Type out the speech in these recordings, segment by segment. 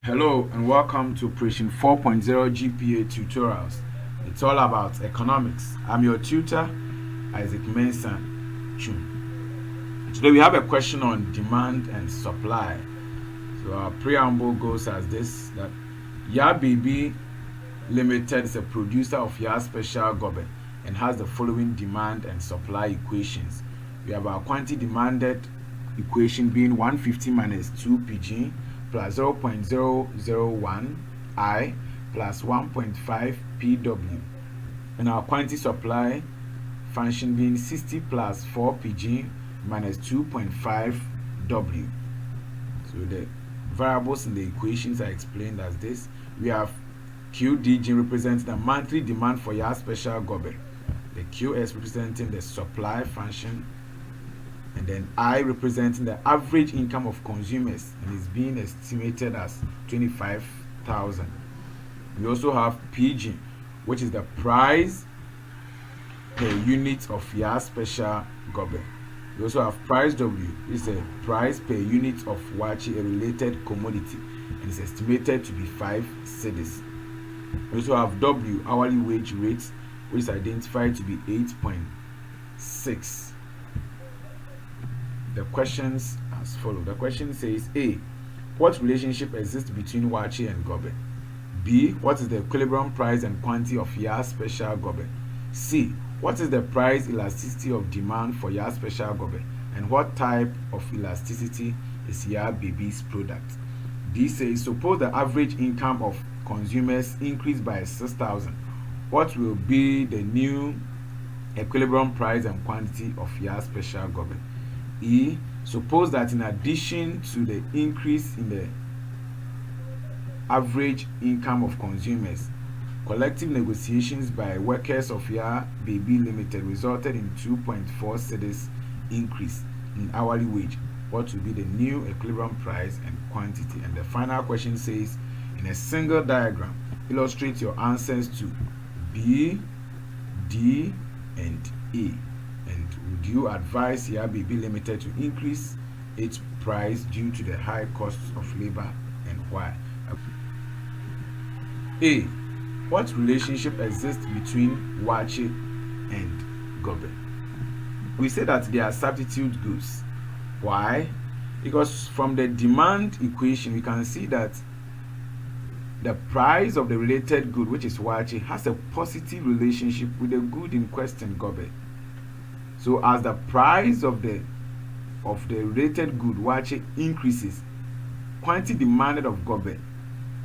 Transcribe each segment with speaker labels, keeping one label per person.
Speaker 1: Hello and welcome to Preface 4.0 GPA tutorials. It's all about economics. I'm your tutor, Isaac Mensah Chum. Today we have a question on demand and supply. So our preamble goes as this: that YABB Limited is a producer of Ya Special Gobe and has the following demand and supply equations. We have our quantity demanded equation being 150 minus 2 pg plus 0.001 I plus 1.5 pw, and our quantity supply function being 60 plus 4 pg minus 2.5 w. So the variables in the equations are explained as this. We have QDG representing the monthly demand for Ya Special Gobe, the QS representing the supply function, and then I representing the average income of consumers, and is being estimated as 25,000. We also have PG, which is the price per unit of Ya Special Gobe. We also have price W, which is a price per unit of Wachi, a related commodity, and is estimated to be 5 cedis. We also have W, hourly wage rate, which is identified to be 8.6. The questions as follows. The question says: A. What relationship exists between Wachi and Gobe? B. What is the equilibrium price and quantity of Ya Special Gobe? C. What is the price elasticity of demand for Ya Special Gobe, and what type of elasticity is YABB's product? D says, suppose the average income of consumers increased by 6,000. What will be the new equilibrium price and quantity of Ya Special Gobe? E. Suppose that in addition to the increase in the average income of consumers, collective negotiations by workers of YABB Limited resulted in 2.4 cedis increase in hourly wage. What will be the new equilibrium price and quantity? And the final question says, in a single diagram, illustrate your answers to B, D, and E. And would you advise YABB Limited to increase its price due to the high costs of labor, and why? A. What relationship exists between Wachi and Gobe? We say that they are substitute goods. Why? Because from the demand equation, we can see that the price of the related good, which is Wachi, has a positive relationship with the good in question, Gobe. So as the price of the related good, Wachi, increases, quantity demanded of Gobe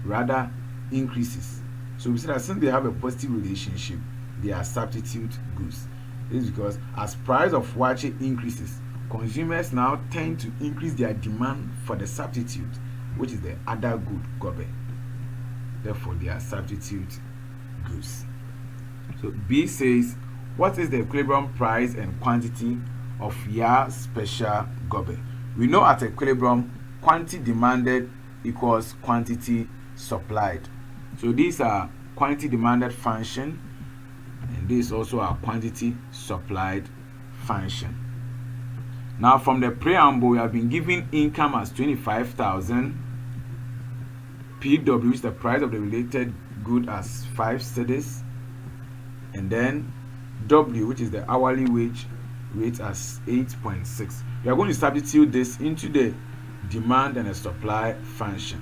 Speaker 1: rather increases. So we say that since they have a positive relationship, they are substitute goods. This is because as price of Wachi increases, consumers now tend to increase their demand for the substitute, which is the other good, Gobe. Therefore, they are substitute goods. So B says, what is the equilibrium price and quantity of Ya Special Gobe? We know at equilibrium, quantity demanded equals quantity supplied. So these are quantity demanded function, and this also are quantity supplied function. Now from the preamble, we have been given income as 25,000, PW is the price of the related good as 5 cedis, and then W, which is the hourly wage rate, as 8.6. We are going to substitute this into the demand and the supply function.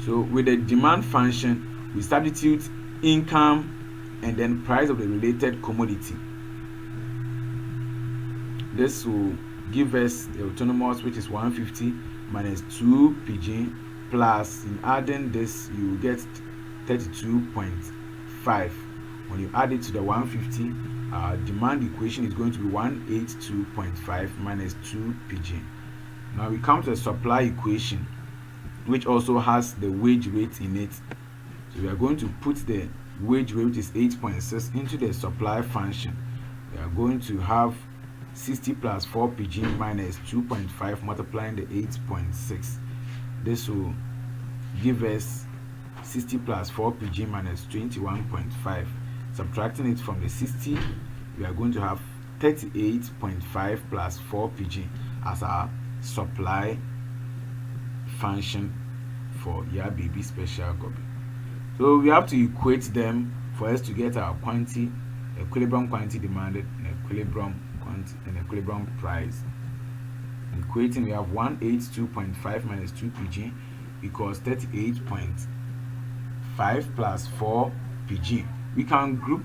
Speaker 1: So with the demand function, we substitute income and then price of the related commodity. This will give us the autonomous, which is 150 minus 2 pg, plus in adding this you will get 32.5. When you add it to the 150, our demand equation is going to be 182.5 minus 2 pg. Now we come to the supply equation, which also has the wage rate in it. So we are going to put the wage rate, which is 8.6, into the supply function. We are going to have 60 plus 4 pg minus 2.5 multiplying the 8.6. This will give us 60 plus 4 pg minus 21.5. Subtracting it from the 60, we are going to have 38.5 plus 4 pg as our supply function for Ya Baby Special Gobe. So we have to equate them for us to get our quantity, equilibrium quantity demanded, and equilibrium quantity and equilibrium price. Equating, we have 182.5 minus 2 pg equals 38.5 plus 4 pg. We can group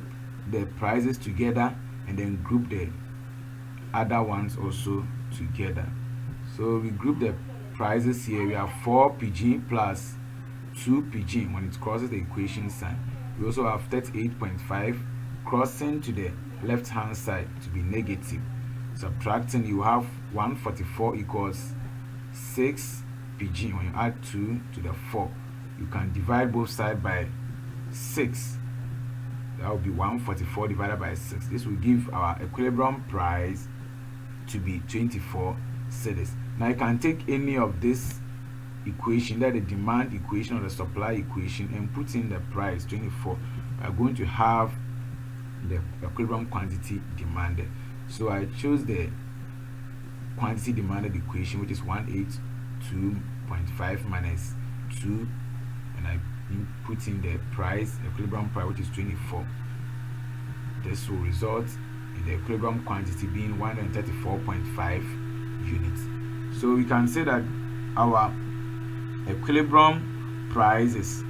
Speaker 1: the prices together and then group the other ones also together. So we group the prices here. We have 4 pg plus 2 pg when it crosses the equation sign. We also have 38.5 crossing to the left hand side to be negative. Subtracting, you have 144 equals 6 pg. When you add 2 to the 4, you can divide both sides by 6. That will be 144 divided by 6. This will give our equilibrium price to be 24 cedis. Now you can take any of this equation, that the demand equation or the supply equation, and put in the price 24. We are going to have the equilibrium quantity demanded. So I chose the quantity demanded equation, which is 182.5 minus 2, and I put in the price, equilibrium price, which is 24. This will result in the equilibrium quantity being 134.5 units. So we can say that our equilibrium price is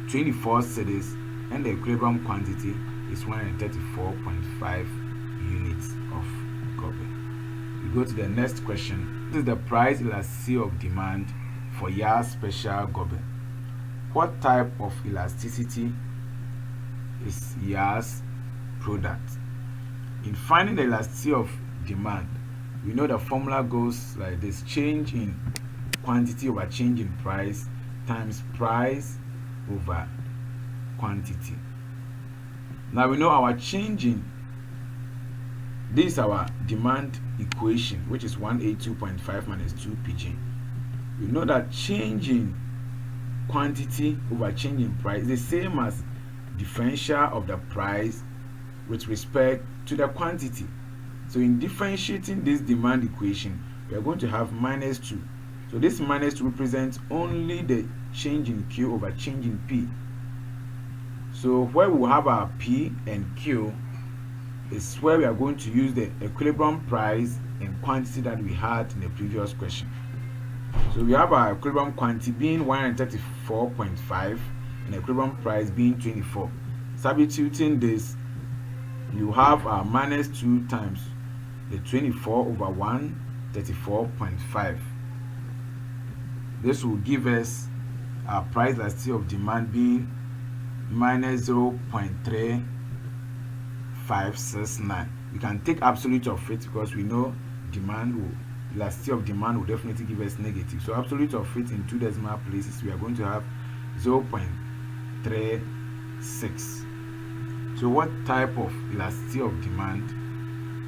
Speaker 1: 24 cedis and the equilibrium quantity is 134.5 units of gobe. We go to the next question. This is the price elasticity of demand for Ya Special Gobe. What type of elasticity is Ya's product? In finding the elasticity of demand, we know the formula goes like this: change in quantity over change in price times price over quantity. Now we know our change in, this is our demand equation, which is 182.5 minus 2 pg. We know that change in quantity over change in price is the same as differential of the price with respect to the quantity. So in differentiating this demand equation, we are going to have minus 2. So this minus 2 represents only the change in Q over change in P. So where we will have our P and Q is where we are going to use the equilibrium price and quantity that we had in the previous question. So we have our equilibrium quantity being 134.5 and equilibrium price being 24. Substituting this, you have our minus 2 times the 24 over 134.5. This will give us our price elasticity of demand being minus 0.3569. We can take absolute of it because we know elasticity of demand will definitely give us negative. So absolute of it in 2 decimal places, we are going to have 0.36. So what type of elasticity of demand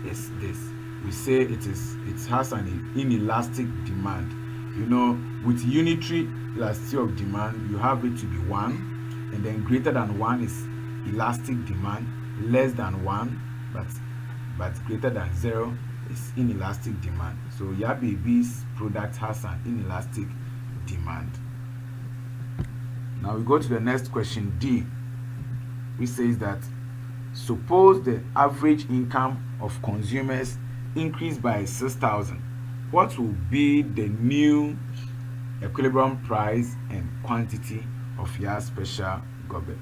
Speaker 1: is this? We say it has an inelastic demand. You know, with unitary elasticity of demand, you have it to be 1, and then greater than 1 is elastic demand, less than 1 but greater than 0 is inelastic demand. So Ya Baby's product has an inelastic demand. Now we go to the next question, D, which says that suppose the average income of consumers increased by 6,000. What will be the new equilibrium price and quantity of Ya Special Gobe?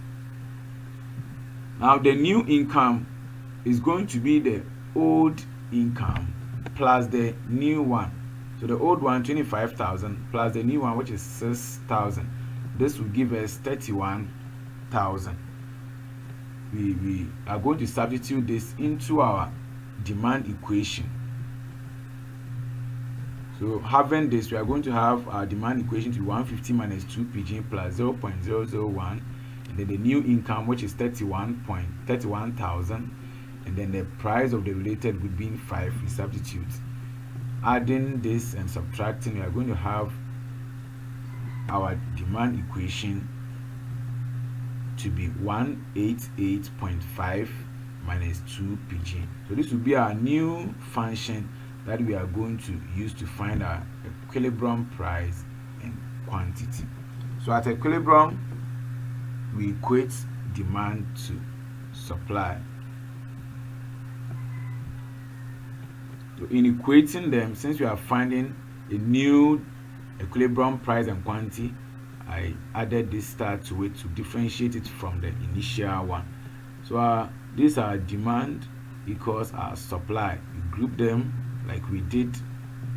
Speaker 1: Now the new income is going to be the old income plus the new one. So the old one 25,000 plus the new one, which is 6,000. This will give us 31,000. We are going to substitute this into our demand equation. So having this, we are going to have our demand equation to be 150 minus 2 pg plus 0.001, and then the new income, which is 31,000, and then the price of the related would be 5. We substitute. Adding this and subtracting, we are going to have our demand equation to be 188.5 minus 2 pg. So this will be our new function that we are going to use to find our equilibrium price and quantity. So at equilibrium, we equate demand to supply. So in equating them, since we are finding a new equilibrium price and quantity, I added this star to it to differentiate it from the initial one. So these are demand equals our supply. We group them like we did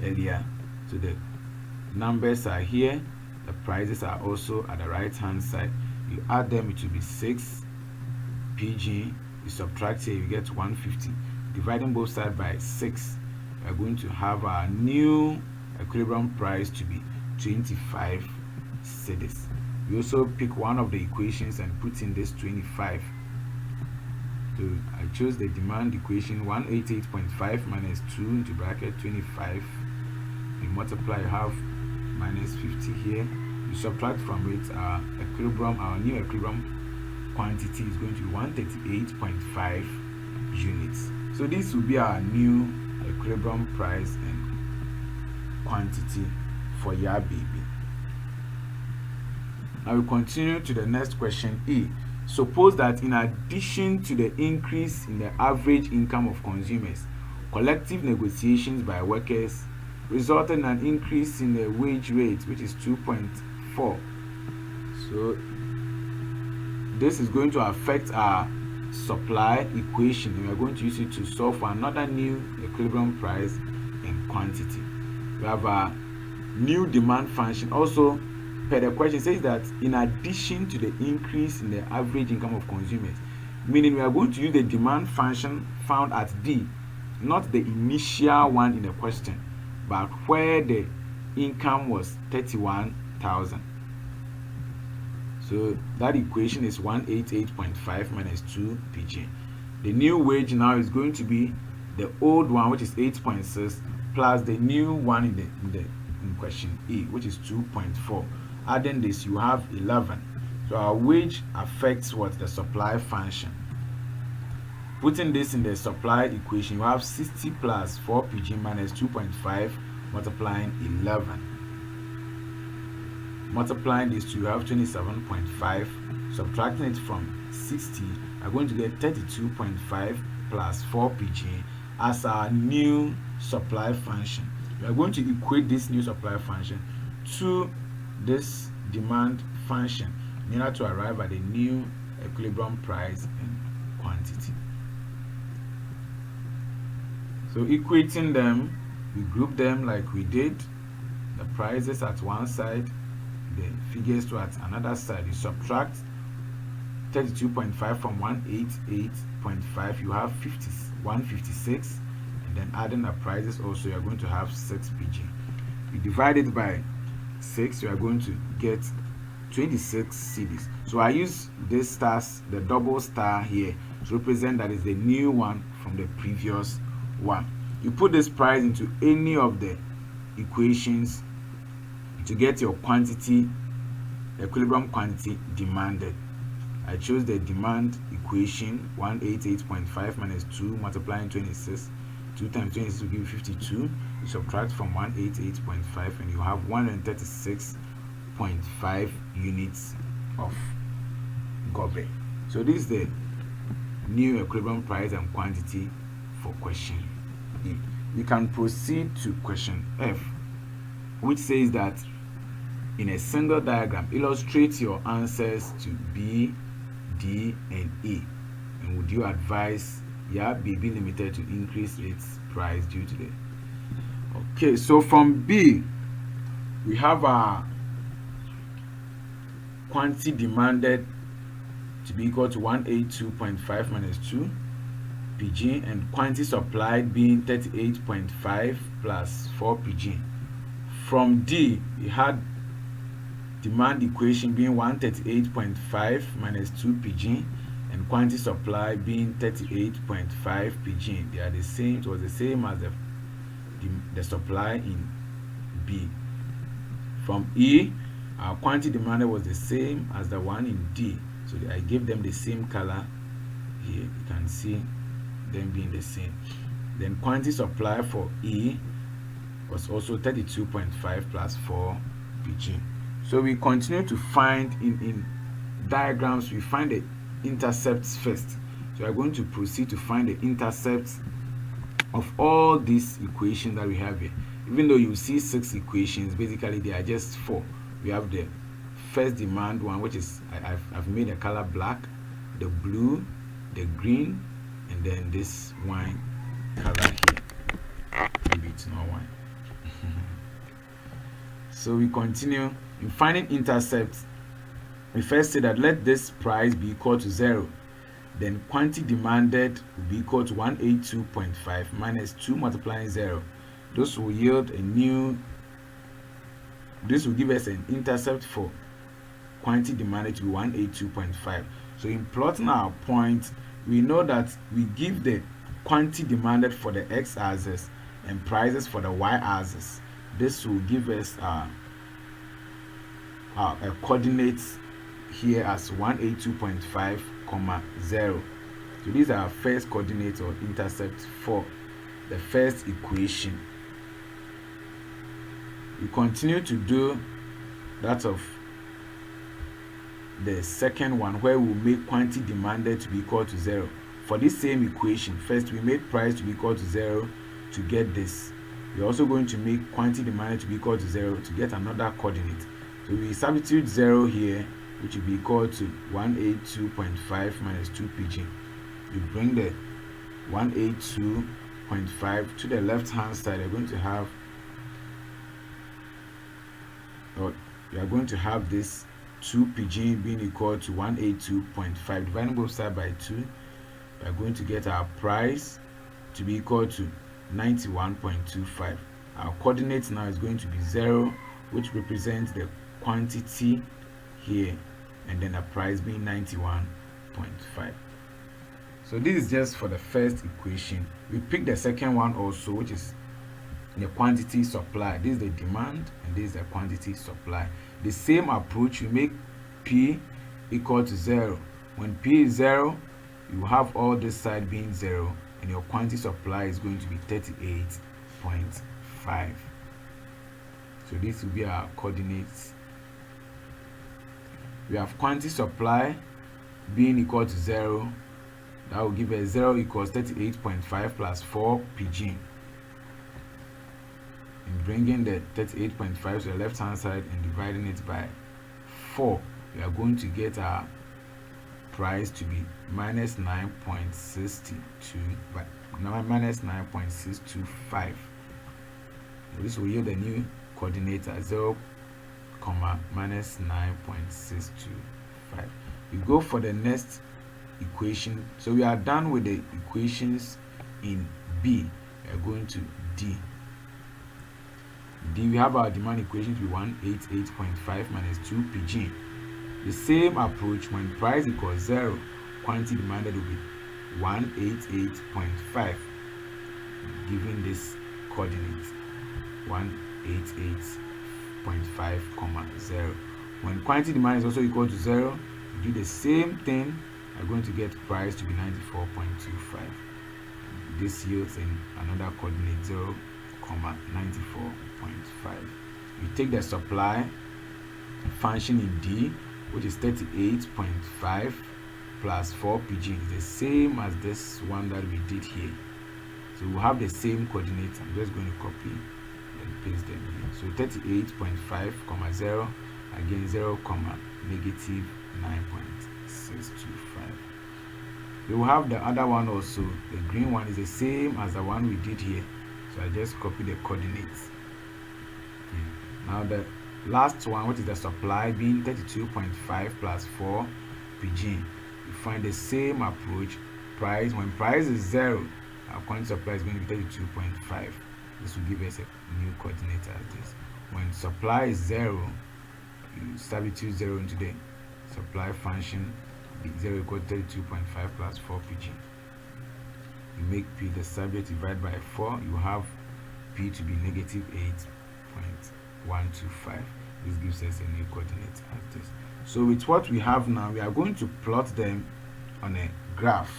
Speaker 1: earlier. So the numbers are here, the prices are also at the right hand side. You add them, it will be 6 PG. You subtract here, you get 150. Dividing both sides by 6, we are going to have our new equilibrium price to be 25 cedis. We also pick one of the equations and put in this 25. So I chose the demand equation, 188.5 minus 2 into bracket 25. You multiply, you have minus 50 here. You subtract from it our equilibrium, our new equilibrium quantity is going to be 138.5 units. So this will be our new equilibrium price and quantity for Ya Baby. Now we continue to the next question. E. Suppose that in addition to the increase in the average income of consumers, collective negotiations by workers resulted in an increase in the wage rate, which is 2.4. So this is going to affect our supply equation, and we are going to use it to solve for another new equilibrium price and quantity. We have a new demand function. Also, per the question, says that in addition to the increase in the average income of consumers, meaning we are going to use the demand function found at D, not the initial one in the question, but where the income was 31,000. So that equation is 188.5 minus 2 PG. The new wage now is going to be the old one, which is 8.6, plus the new one in question E, which is 2.4. Adding this, you have 11. So our wage affects what? The supply function. Putting this in the supply equation, you have 60 plus 4 PG minus 2.5 multiplying 11. Multiplying this to, you have 27.5. Subtracting it from 60, are going to get 32.5 plus 4 PG as our new supply function. We are going to equate this new supply function to this demand function in order to arrive at a new equilibrium price and quantity. So equating them, we group them like we did. The prices at one side, the figures to at another side. You subtract 32.5 from 188.5, you have 156, and then adding the prices also, you are going to have 6 PG. You divide it by 6, you are going to get 26 cedis. So I use this stars, the double star here, to represent that is the new one from the previous one. You put this price into any of the equations to get your quantity, equilibrium quantity demanded. I chose the demand equation, 188.5 minus 2 multiplying 26. 2 times 26 will give you 52. You subtract from 188.5 and you have 136.5 units of gobe. So this is the new equilibrium price and quantity for question E. We can proceed to question F, which says that in a single diagram, illustrate your answers to B, D, and E. And would you advise Ya Baby Limited to increase its price due to the... Okay, so from B, we have our quantity demanded to be equal to 182.5 minus 2 PG, and quantity supplied being 38.5 plus 4 PG. From D, we had demand equation being 138.5 minus 2 PG and quantity supply being 38.5 PG. They are the same. It was the same as the supply in B. From E, our quantity demanded was the same as the one in D. So I gave them the same color here. You can see them being the same. Then quantity supply for E was also 32.5 plus 4 PG. So we continue to find in diagrams, we find the intercepts first. So we are going to proceed to find the intercepts of all these equations that we have here. Even though you see 6 equations, basically they are just 4. We have the first demand one, which is I've made the color black, the blue, the green, and then this wine color here. Maybe it's not wine. So we continue in finding intercepts. We first say that let this price be equal to 0. Then quantity demanded will be equal to 182.5 minus 2 multiplying 0. This will yield a new, this will give us an intercept for quantity demanded to be 182.5. So in plotting our point, we know that we give the quantity demanded for the x-axis and prices for the y-axis. This will give us a coordinate here as 182.5, 0. So these are our first coordinates or intercepts for the first equation. We continue to do that of the second one, where we make quantity demanded to be equal to 0. For this same equation, first we made price to be equal to 0 to get this. We're also going to make quantity demanded to be equal to 0 to get another coordinate. So we substitute 0 here, which will be equal to 182.5 minus 2 pg. You bring the 182.5 to the left hand side. You're going to have, you are going to have this 2 pg being equal to 182.5. Dividing both sides by 2, we are going to get our price to be equal to 91.25. Our coordinate now is going to be 0, which represents the quantity here, and then the price being 91.5. So this is just for the first equation. We pick the second one also, which is the quantity supply. This is the demand and this is the quantity supply. The same approach, we make P equal to 0. When P is 0, you have all this side being 0, and your quantity supply is going to be 38.5. So this will be our coordinates. We have quantity supply being equal to 0. That will give us 0 equals 38.5 plus 4 pg. In bringing the 38.5 to the left hand side and dividing it by 4, we are going to get our price to be minus 9.62, but minus 9.625. This will yield a new coordinate at 0, minus 9.625. We go for the next equation. So we are done with the equations in B. We are going to D. D, we have our demand equation to be 188.5 minus 2 pg. The same approach, when price equals 0, quantity demanded will be 188.5, given this coordinate 188.5, 0. When quantity demand is also equal to 0, we do the same thing. We're going to get price to be 94.25. This yields in another coordinate 0, 94.5. You take the supply function in D, which is 38.5 plus 4 pg, is the same as this one that we did here. So we'll have the same coordinates. I'm just going to copy and paste them here. So 38.5, 0, again 0, negative 9.625. We will have the other one also. The green one is the same as the one we did here. So I just copy the coordinates. Okay. Now the last one, which is the supply, being 32.5 plus 4 pg. You find the same approach. Price, when price is 0, our quantity supply is going to be 32.5. This will give us a new coordinate as this. When supply is 0, you substitute 0 into the supply function. 0 equals 32.5 plus 4 pg. You make P the subject, divide by 4, you have P to be negative 8.125. This gives us a new coordinate as this. So with what we have now, we are going to plot them on a graph.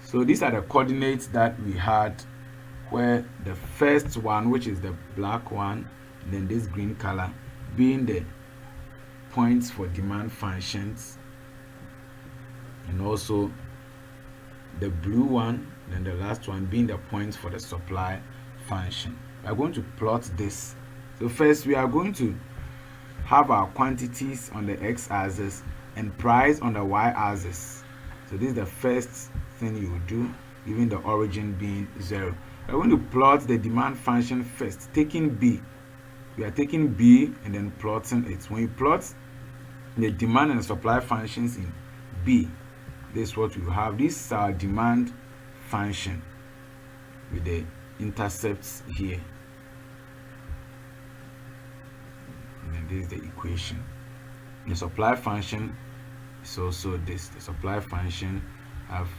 Speaker 1: So these are the coordinates that we had where the first one, which is the black one, then this green color, being the points for demand functions, and also the blue one, then the last one being the points for the supply function. We are going to plot this. So first we are going to have our quantities on the x-axis and price on the y-axis. So this is the first thing you will do, given the origin being 0. We are going to plot the demand function first, taking B. We are taking B and then plotting it. When you plot the demand and supply functions in B, this is what we have. This is our demand function with the intercepts here. And then this is the equation. The supply function is also this. The supply function have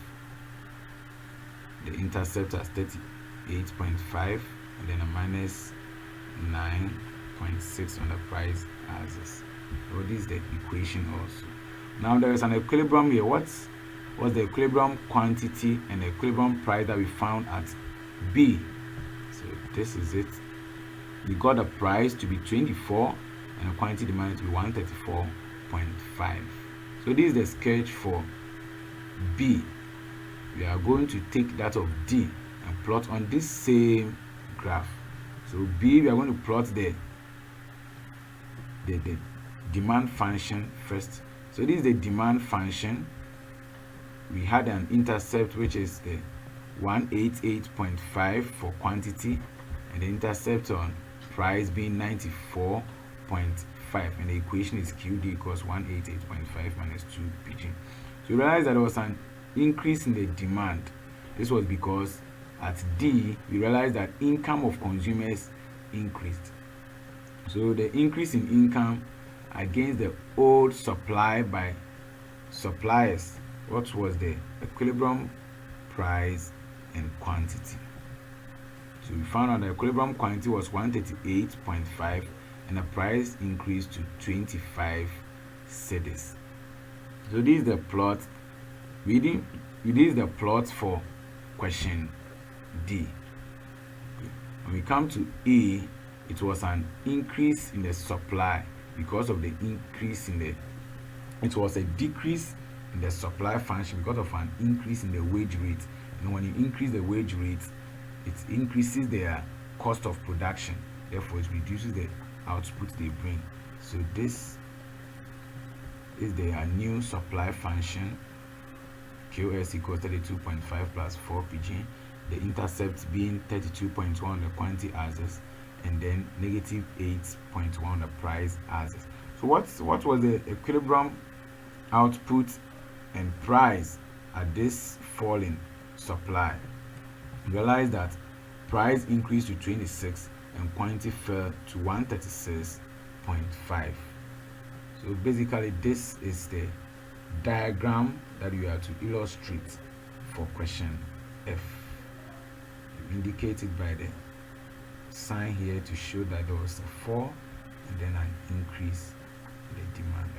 Speaker 1: the intercept as 38.5 and then a minus 9.6 on the price axis. So this is the equation also. Now there is an equilibrium here. What's the equilibrium quantity and the equilibrium price that we found at B? So this is it. We got the price to be 24 and the quantity demand to be 134.5. So this is the sketch for B. We are going to take that of D and plot on this same graph. So B, we are going to plot the demand function first. So this is the demand function. We had an intercept which is the 188.5 for quantity, and the intercept on price being 94.5, and the equation is QD equals 188.5 minus 2 PG. So you realize that there was an increase in the demand. This was because at D we realized that income of consumers increased. So the increase in income against the old supply by suppliers, what was the equilibrium price and quantity? So we found out the equilibrium quantity was 138.5 and the price increased to 25 cedis. So this is the plot. This is the plot for question D. When we come to E, it was an increase in the supply because of the increase in the, it was a decrease in the supply function because of an increase in the wage rate. And when you increase the wage rate, it increases their cost of production, therefore it reduces the output they bring. So this is their new supply function, QS equals 32.5 plus 4 PG, the intercept being 32.1 on the quantity axis, and then negative 8.1 on the price axis. So what was the equilibrium output and price at this falling supply? Realize that price increased to 26 and quantity fell to 136.5. So basically this is the diagram that you are to illustrate for question F. You indicate it by the sign here to show that there was a fall and then an increase in the demand,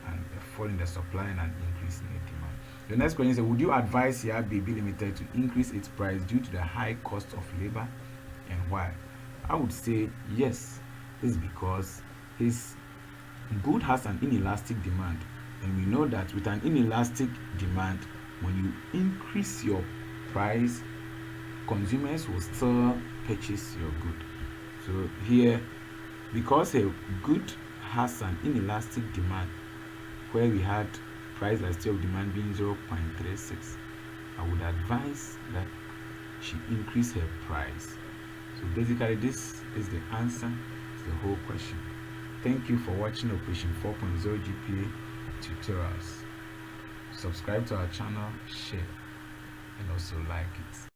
Speaker 1: and a fall in the supply and an increase in the demand. The next question is, would you advise BB Limited to increase its price due to the high cost of labor, and why? I would say yes. This is because his good has an inelastic demand, and we know that with an inelastic demand, when you increase your price, consumers will still purchase your good. So here, because a good has an inelastic demand, where we had price elasticity of demand being 0.36, I would advise that she increase her price. So basically this is the answer to the whole question. Thank you for watching Operation 4.0 GPA tutorials. Subscribe to our channel, share, and also like it.